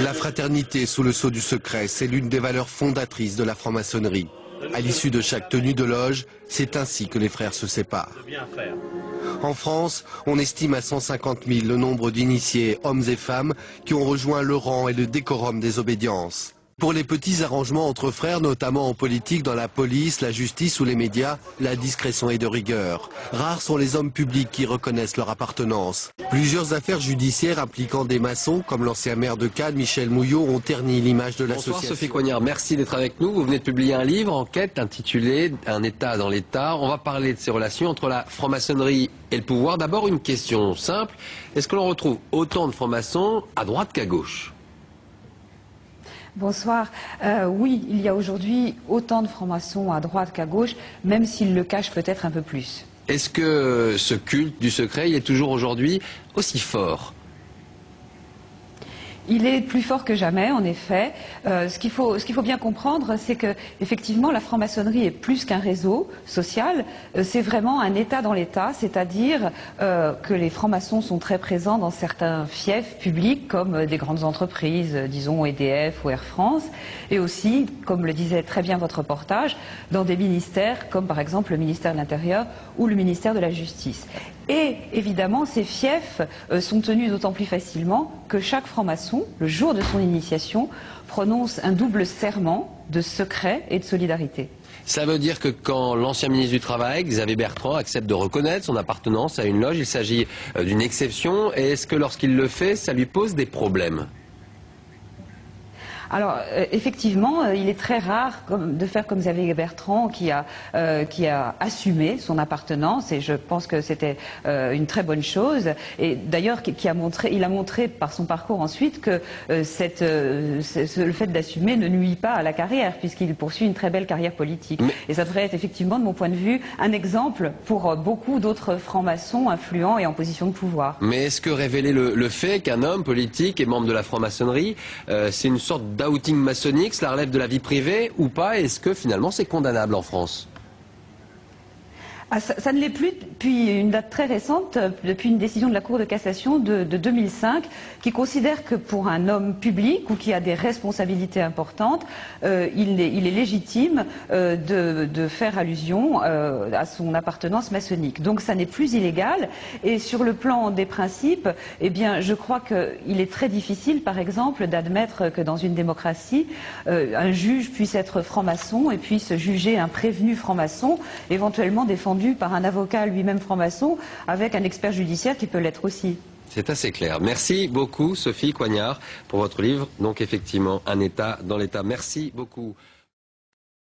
La fraternité sous le sceau du secret, c'est l'une des valeurs fondatrices de la franc-maçonnerie. À l'issue de chaque tenue de loge, c'est ainsi que les frères se séparent. En France, on estime à 150 000 le nombre d'initiés, hommes et femmes, qui ont rejoint le rang et le décorum des obédiences. Pour les petits arrangements entre frères, notamment en politique, dans la police, la justice ou les médias, la discrétion est de rigueur. Rares sont les hommes publics qui reconnaissent leur appartenance. Plusieurs affaires judiciaires impliquant des maçons, comme l'ancien maire de Cannes, Michel Mouillot, ont terni l'image de l'association. Bonsoir Sophie Coignard, merci d'être avec nous. Vous venez de publier un livre, Enquête, intitulé « Un État dans l'État ». On va parler de ces relations entre la franc-maçonnerie et le pouvoir. D'abord, une question simple. Est-ce que l'on retrouve autant de francs-maçons à droite qu'à gauche ? Bonsoir. Oui, il y a aujourd'hui autant de francs-maçons à droite qu'à gauche, même s'ils le cachent peut-être un peu plus. Est-ce que ce culte du secret il est toujours aujourd'hui aussi fort ? Il est plus fort que jamais, en effet. Ce qu'il faut bien comprendre, c'est que effectivement, la franc-maçonnerie est plus qu'un réseau social. C'est vraiment un État dans l'État, c'est-à-dire que les francs-maçons sont très présents dans certains fiefs publics, comme des grandes entreprises, disons EDF ou Air France, et aussi, comme le disait très bien votre reportage, dans des ministères, comme par exemple le ministère de l'Intérieur ou le ministère de la Justice. Et évidemment, ces fiefs sont tenus d'autant plus facilement que chaque franc-maçon, le jour de son initiation, prononce un double serment de secret et de solidarité. Ça veut dire que quand l'ancien ministre du Travail, Xavier Bertrand, accepte de reconnaître son appartenance à une loge, il s'agit d'une exception. Et est-ce que lorsqu'il le fait, ça lui pose des problèmes ? Alors, effectivement, il est très rare de faire comme Xavier Bertrand qui a assumé son appartenance, et je pense que c'était une très bonne chose. Et d'ailleurs, il a montré par son parcours ensuite que le fait d'assumer ne nuit pas à la carrière, puisqu'il poursuit une très belle carrière politique. Et ça devrait être effectivement, de mon point de vue, un exemple pour beaucoup d'autres francs-maçons influents et en position de pouvoir. Mais est-ce que révéler le fait qu'un homme politique est membre de la franc-maçonnerie, c'est une sorte d'outing maçonnique, cela relève de la vie privée ou pas? Est-ce que finalement c'est condamnable en France? Ça ne l'est plus depuis une date très récente, depuis une décision de la Cour de cassation de 2005, qui considère que pour un homme public ou qui a des responsabilités importantes, il est légitime de faire allusion à son appartenance maçonnique. Donc ça n'est plus illégal. Et sur le plan des principes, eh bien, je crois qu'il est très difficile, par exemple, d'admettre que dans une démocratie, un juge puisse être franc-maçon et puisse juger un prévenu franc-maçon, éventuellement défendu par un avocat lui-même franc-maçon, avec un expert judiciaire qui peut l'être aussi. C'est assez clair. Merci beaucoup Sophie Coignard pour votre livre. Donc effectivement, Un État dans l'État. Merci beaucoup.